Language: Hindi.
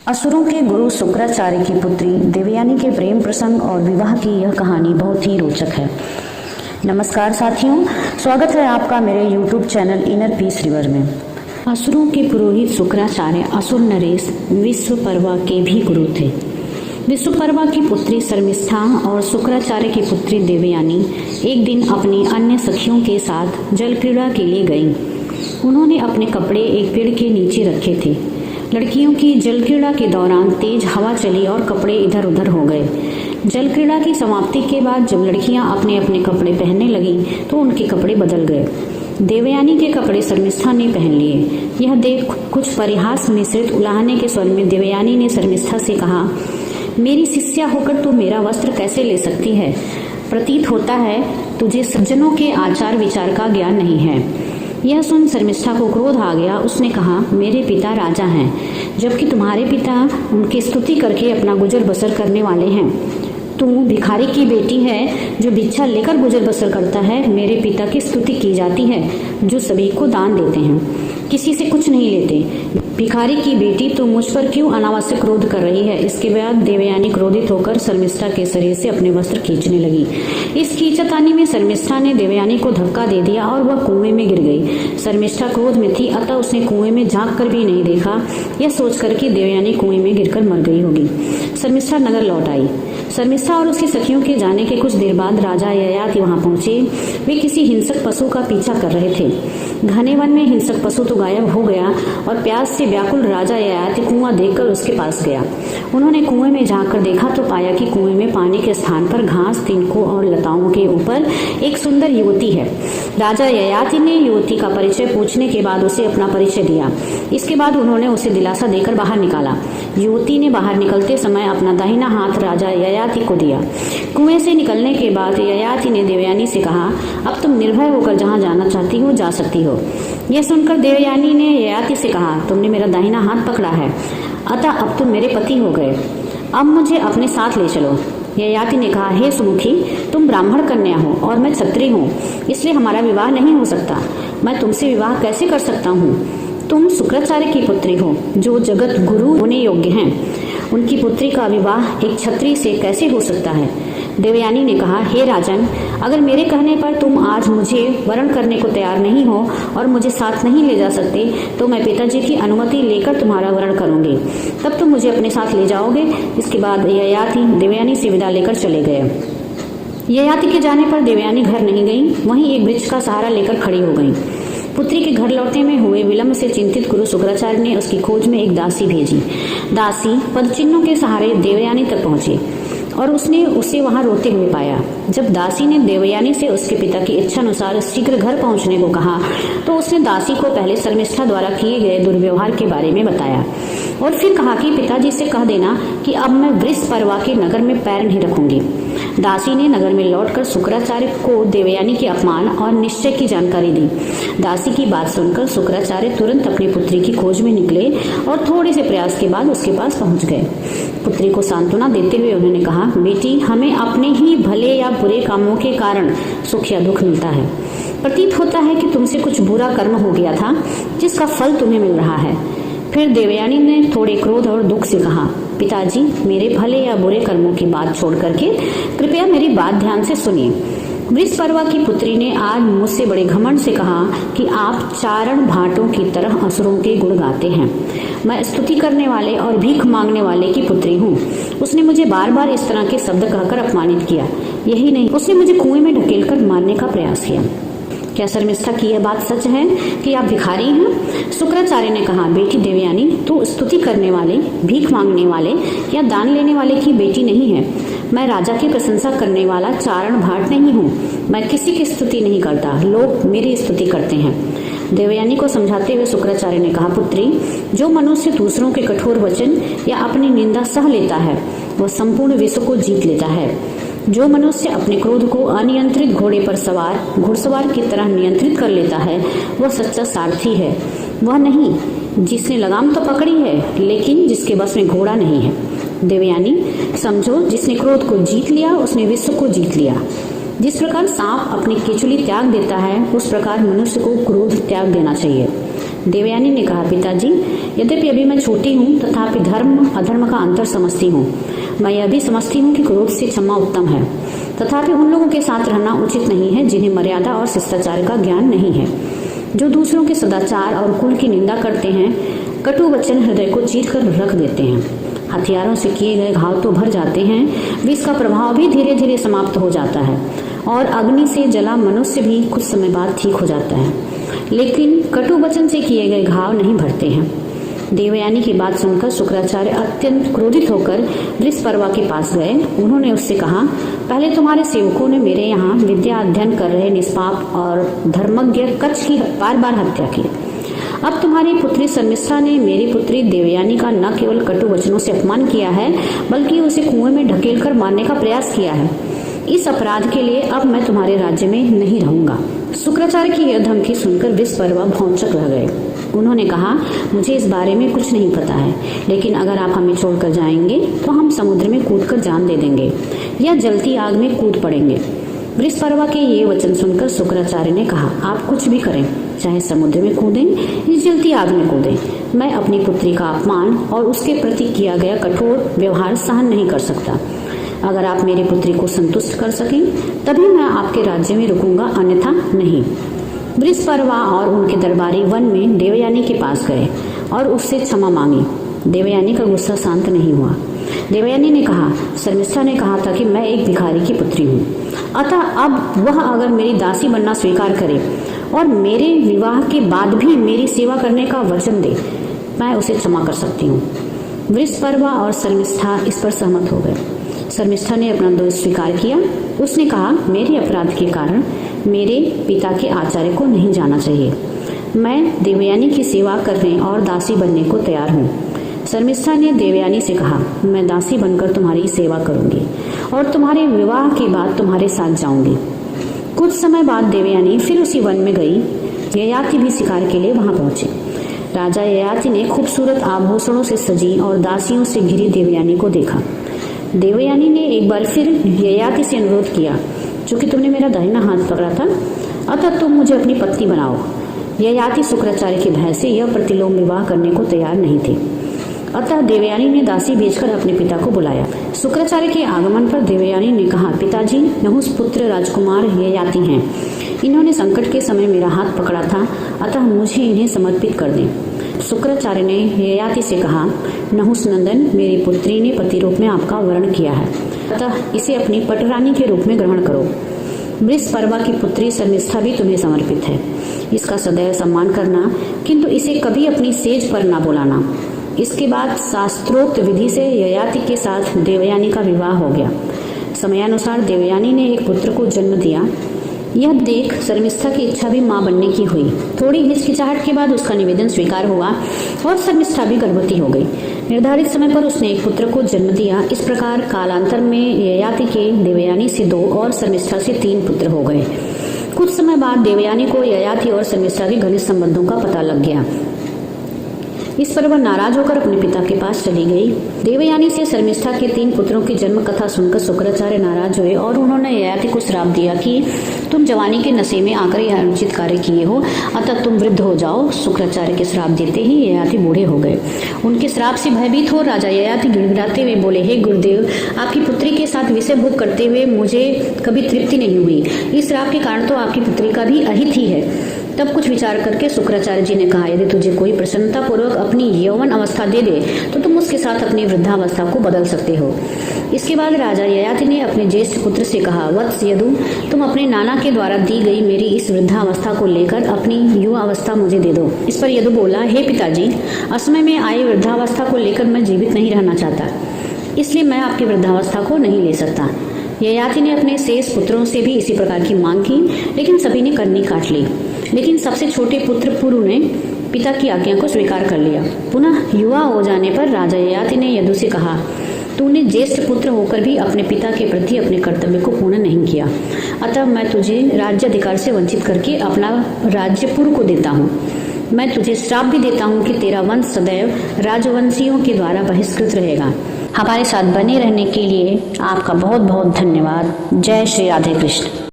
असुरों के गुरु शुक्राचार्य की पुत्री देवयानी के प्रेम प्रसंग और विवाह की यह कहानी बहुत ही रोचक है। नमस्कार साथियों, स्वागत है आपका मेरे YouTube channel inner peace river में। असुरों के पुरोहित शुक्राचार्य असुर नरेश विश्वपर्वा के भी गुरु थे। विश्वपर्वा की पुत्री शर्मिष्ठा और शुक्राचार्य की पुत्री देवयानी एक दिन अपनी अन्य सखियों के साथ जल क्रीड़ा के लिए गईं। उन्होंने अपने कपड़े एक पेड़ के नीचे रखे थे। लड़कियों की जल क्रीड़ा के दौरान तेज हवा चली और कपड़े इधर उधर हो गए। जल क्रीड़ा की समाप्ति के बाद जब लड़कियां अपने अपने कपड़े पहनने लगीं तो उनके कपड़े बदल गए। देवयानी के कपड़े शर्मिष्ठा ने पहन लिए। यह देख कुछ परिहास मिश्रित उलाहने के स्वर में देवयानी ने शर्मिष्ठा से कहा, मेरी शिष्या होकर तू मेरा वस्त्र कैसे ले सकती है? प्रतीत होता है तुझे सज्जनों के आचार विचार का ज्ञान नहीं है। यह सुन शर्मिष्ठा को क्रोध आ गया। उसने कहा, मेरे पिता राजा हैं, जबकि तुम्हारे पिता उनकी स्तुति करके अपना गुजर बसर करने वाले हैं। तू भिखारी की बेटी है जो भिक्षा लेकर गुजर बसर करता है। मेरे पिता की स्तुति की जाती है जो सभी को दान देते हैं, किसी से कुछ नहीं लेते। भिखारी की बेटी तू मुझ पर क्यों अनावश्यक क्रोध कर रही है? इसके बाद देवयानी क्रोधित होकर शर्मिष्ठा के शरीर से अपने वस्त्र खींचने लगी। इस खींचतानी में शर्मिष्ठा ने देवयानी को धक्का दे दिया और वह कुएं में गिर गई। शर्मिष्ठा क्रोध में थी, अतः उसने कुएं में झांक कर भी नहीं देखा, यह सोचकर कि देवयानी कुएं में गिरकर मर गई होगी। शर्मिष्ठा नगर लौट आई। शर्मिष्ठा और उसकी सखियों के जाने के कुछ देर बाद राजा ययाति वहां पहुंचे। वे किसी हिंसक पशु का पीछा कर रहे थे। घने वन में हिंसक पशु तो गायब हो गया और प्यास से व्याकुल राजा ययाति कुआं देखकर उसके पास गया। उन्होंने कुएं में झांककर देखा तो पाया कि कुएं में पानी के स्थान पर घास, तिनकों और लताओं के ऊपर एक सुंदर युवती है। राजा ययाति ने युवती का परिचय पूछने के बाद उसे अपना परिचय दिया। इसके बाद उन्होंने उसे दिलासा देकर बाहर निकाला। युवती ने बाहर निकलते समय अपना दाहिना हाथ राजा ययाति को दिया। कुएं से निकलने के बाद ययाति ने देवयानी से कहा, अब तुम निर्भय होकर जहाँ जाना चाहती हो जा सकती हो। यह सुनकर देवयानी ने ययाति से कहा, तुमने मेरा दाहिना हाथ पकड़ा है, अतः अब तुम मेरे पति हो गए। अब मुझे अपने साथ ले चलो। ययाति ने कहा, हे सुमुखी, तुम ब्राह्मण कन्या हो और मैं क्षत्रिय हूँ, इसलिए हमारा विवाह नहीं हो सकता। मैं तुमसे विवाह कैसे कर सकता हूँ? तुम शुक्राचार्य की पुत्री हो जो जगत गुरु होने योग्य हैं। उनकी पुत्री का विवाह एक क्षत्रिय से कैसे हो सकता है? देवयानी ने कहा, हे राजन, अगर मेरे कहने पर तुम आज मुझे वरण करने को तैयार नहीं हो और मुझे साथ नहीं ले जा सकते तो मैं पिताजी की अनुमति लेकर तुम्हारा वरण करूंगी, तब तुम मुझे अपने साथ ले जाओगे। इसके बाद ययाति देवयानी से विदा लेकर चले गए। ययाति के जाने पर देवयानी घर नहीं गई, वहीं एक वृक्ष का सहारा लेकर खड़ी हो गई। पुत्री के घर लौटने में हुए विलंब से चिंतित गुरु शुक्राचार्य ने उसकी खोज में एक दासी भेजी। दासी पदचिन्हों के सहारे देवयानी तक पहुंची और उसने उसे वहां रोते हुए पाया। जब दासी ने देवयानी से उसके पिता की इच्छा अनुसार शीघ्र घर पहुंचने को कहा तो उसने दासी को पहले शर्मिष्ठा द्वारा किए गए दुर्व्यवहार के बारे में बताया और फिर कहा कि पिताजी से कह देना कि अब मैं विश्वपर्वा के नगर में पैर नहीं रखूंगी। दासी ने नगर में लौटकर शुक्राचार्य को देवयानी के अपमान और निश्चय की जानकारी दी। दासी की बात सुनकर शुक्राचार्य तुरंत अपनी पुत्री की खोज में निकले और थोड़े से प्रयास के बाद उसके पास पहुंच गए। पुत्री को सांत्वना देते हुए उन्होंने कहा, बेटी, हमें अपने ही भले या बुरे कामों के कारण सुख या दुख मिलता है। प्रतीत होता है कि तुमसे कुछ बुरा कर्म हो गया था जिसका फल तुम्हें मिल रहा है। फिर देवयानी ने थोड़े क्रोध और दुख से कहा, पिताजी, मेरे भले या बुरे कर्मों की बात छोड़ करके कृपया मेरी बात ध्यान से सुनिए। विश्वपर्वा की पुत्री ने आज मुझसे बड़े घमंड से कहा कि आप चारण भाटों की तरह असुरों के गुण गाते हैं। मैं स्तुति करने वाले और भीख मांगने वाले की पुत्री हूँ। उसने मुझे बार बार इस तरह के शब्द कहकर अपमानित किया। यही नहीं, उसने मुझे कुएं में ढकेलकर मारने का प्रयास किया। क्या शर्मिष्ठा की यह बात सच है कि आप भिखारी हैं? शुक्राचार्य ने कहा, बेटी देवयानी, तू स्तुति करने वाले, भीख मांगने वाले या दान लेने वाले की बेटी नहीं है। मैं राजा की प्रशंसा करने वाला चारण भाट नहीं हूँ। मैं किसी की स्तुति नहीं करता, लोग मेरी स्तुति करते हैं। देवयानी को समझाते हुए शुक्राचार्य ने कहा, पुत्री, जो मनुष्य दूसरों के कठोर वचन या अपनी निंदा सह लेता है वह संपूर्ण विश्व को जीत लेता है। जो मनुष्य अपने क्रोध को अनियंत्रित घोड़े पर सवार घुड़सवार की तरह नियंत्रित कर लेता है वह सच्चा सारथी है। वह नहीं जिसने लगाम तो पकड़ी है लेकिन जिसके बस में घोड़ा नहीं है। देवयानी, समझो, जिसने क्रोध को जीत लिया उसने विश्व को जीत लिया। जिस प्रकार सांप अपनी केचुली त्याग देता है उस प्रकार मनुष्य को क्रोध त्याग देना चाहिए। देवयानी ने कहा, पिताजी, यद्यपि अभी मैं छोटी हूँ तथापि धर्म अधर्म का अंतर समझती हूँ। मैं यह भी समझती हूँ कि क्रोध से क्षमा उत्तम है, तथापि उन लोगों के साथ रहना उचित नहीं है जिन्हें मर्यादा और शिष्टाचार का ज्ञान नहीं है, जो दूसरों के सदाचार और कुल की निंदा करते हैं, कटु वचन हृदय को चीर कर रख देते हैं। हथियारों से किए गए घाव तो भर जाते हैं, विष का प्रभाव भी धीरे धीरे समाप्त हो जाता है और अग्नि से जला मनुष्य भी कुछ समय बाद ठीक हो जाता है, लेकिन कटु वचन से किए गए घाव नहीं भरते हैं। देवयानी की बात सुनकर शुक्राचार्य अत्यंत क्रोधित होकर वृषपर्वा के पास गए। उन्होंने उससे कहा, पहले तुम्हारे सेवकों ने मेरे यहाँ विद्या अध्ययन कर रहे निष्पाप और धर्मज्ञ कच्छ की बार बार हत्या की। अब तुम्हारी पुत्री शर्मिष्ठा ने मेरी पुत्री देवयानी का न केवल कटु वचनों से अपमान किया है, बल्कि उसे कुएं में ढकेल कर मारने का प्रयास किया है। इस अपराध के लिए अब मैं तुम्हारे राज्य में नहीं रहूंगा। शुक्राचार्य की यह धमकी सुनकर वृषपर्वा भौंचक रह गए। उन्होंने कहा, मुझे इस बारे में कुछ नहीं पता है, लेकिन अगर आप हमें छोड़कर जाएंगे तो हम समुद्र में कूदकर जान दे देंगे या जलती आग में कूद पड़ेंगे। वृषपर्वा के ये वचन सुनकर शुक्राचार्य ने कहा, आप कुछ भी करें, चाहे समुद्र में कूदें या जलती आग में कूदें, मैं अपनी पुत्री का अपमान और उसके प्रति किया गया कठोर व्यवहार सहन नहीं कर सकता। अगर आप मेरी पुत्री को संतुष्ट कर सकें तभी मैं आपके राज्य में रुकूंगा, अन्यथा नहीं। वृषपर्वा और उनके दरबारी वन में देवयानी के पास गए और उससे क्षमा मांगी। देवयानी का गुस्सा शांत नहीं हुआ। देवयानी ने कहा, शर्मिष्ठा ने कहा था कि मैं एक भिखारी की पुत्री हूँ, अतः अब वह अगर मेरी दासी बनना स्वीकार करे और मेरे विवाह के बाद भी मेरी सेवा करने का वचन दे, मैं उसे क्षमा कर सकती हूँ। वृषपर्वा और शर्मिष्ठा इस पर सहमत हो गए। शर्मिष्ठा ने अपना दोष स्वीकार किया। उसने कहा, मेरे अपराध के कारण मेरे पिता के आचार्य को नहीं जाना चाहिए। मैं देवयानी की सेवा करने और दासी बनने को तैयार हूँ। शर्मिष्ठा ने देवयानी से कहा, मैं दासी बनकर तुम्हारी सेवा करूंगी और तुम्हारे विवाह के बाद तुम्हारे साथ जाऊंगी। कुछ समय बाद देवयानी फिर उसी वन में गई। ययाति भी शिकार के लिए वहां पहुंचे। राजा ययाति ने खूबसूरत आभूषणों से सजी और दासियों से घिरी देवयानी को देखा। देवयानी ने एक बार फिर ययाति से अनुरोध किया, चूंकि तुमने मेरा दाहिना हाथ पकड़ा था, अतः तुम मुझे अपनी पत्नी बनाओ। ययाति शुक्राचार्य के भय से यह प्रतिलोम विवाह करने को तैयार नहीं थे, अतः देवयानी ने दासी भेजकर अपने पिता को बुलाया। शुक्राचार्य के आगमन पर देवयानी ने कहा, पिताजी, नहुष पुत्र राजकुमार ययाति हैं। इन्होंने संकट के समय मेरा हाथ पकड़ा था, अतः मुझे इन्हें समर्पित कर दें। शुक्राचार्य ने ययाति से कहा, नहुष नंदन, मेरी पुत्री ने पति रूप में आपका वर्ण किया है, अतः इसे अपनी पटरानी के रूप में ग्रहण करो। वृषपर्वा की पुत्री शर्मिष्ठा भी तुम्हें समर्पित है। इसका सदैव सम्मान करना, किंतु इसे कभी अपनी सेज पर न बुलाना। इसके बाद शास्त्रोक्त विधि से ययाति के साथ देवयानी का विवाह हो गया। समयानुसार देवयानी ने एक पुत्र को जन्म दिया। यह देख शर्मिष्ठा की इच्छा भी मां बनने की हुई। थोड़ी हिचकिचाहट के बाद उसका निवेदन स्वीकार हुआ और शर्मिष्ठा भी गर्भवती हो गई। निर्धारित समय पर उसने एक पुत्र को जन्म दिया। इस प्रकार कालांतर में ययाति के देवयानी से 2 और शर्मिष्ठा से 3 पुत्र हो गए। कुछ समय बाद देवयानी को ययाति और शर्मिष्ठा के घनिष्ठ संबंधों का पता लग गया। इस पर वह नाराज होकर अपने पिता के पास चली गई। देवयानी से शर्मिष्ठा के 3 पुत्रों की जन्म कथा सुनकर शुक्राचार्य नाराज हुए और उन्होंने ययाति को श्राप दिया कि तुम जवानी के नशे में आकर यह अनुचित कार्य किए हो, अतः तुम वृद्ध हो जाओ। शुक्राचार्य के श्राप देते ही ययाति बूढ़े हो गए। उनके श्राप से भयभीत हो राजा ययाति गिड़गिड़ाते हुए बोले, हे गुरुदेव, आपकी पुत्री के साथ विषय भोग करते हुए मुझे कभी तृप्ति नहीं हुई। इस श्राप के कारण तो आपकी पुत्री का भी अहित ही है। तब कुछ विचार करके शुक्राचार्य जी ने कहा, यदि तुझे कोई प्रसन्नता पूर्वक अपनी यौवन अवस्था दे दे तो तुम उसके साथ अपनी वृद्धावस्था को बदल सकते हो। इसके बाद राजा ययाति ने अपने ज्येष्ठ पुत्र से कहा, वत्स यदु, तुम अपने नाना के द्वारा दी गई मेरी इस वृद्धावस्था को लेकर अपनी युवा अवस्था मुझे दे दो। इस पर यदु बोला, हे पिताजी, असमय में आई वृद्धावस्था को लेकर मैं जीवित नहीं रहना चाहता, इसलिए मैं आपकी वृद्धावस्था को नहीं ले सकता। ययाति ने अपने शेष पुत्रों से भी इसी प्रकार की मांग की, लेकिन सभी ने करनी काट ली। लेकिन सबसे छोटे पुत्र पुरु ने पिता की आज्ञा को स्वीकार कर लिया। पुनः युवा हो जाने पर राजा ययाति ने यदु से कहा, तूने ज्येष्ठ पुत्र होकर भी अपने पिता के प्रति अपने कर्तव्य को पूर्ण नहीं किया, अतः मैं तुझे राज्य अधिकार से वंचित करके अपना राज्य पुरु को देता हूँ। मैं तुझे श्राप भी देता हूँ कि तेरा वंश सदैव राजवंशियों के द्वारा बहिष्कृत रहेगा। हमारे साथ बने रहने के लिए आपका बहुत बहुत धन्यवाद। जय श्री राधे कृष्ण।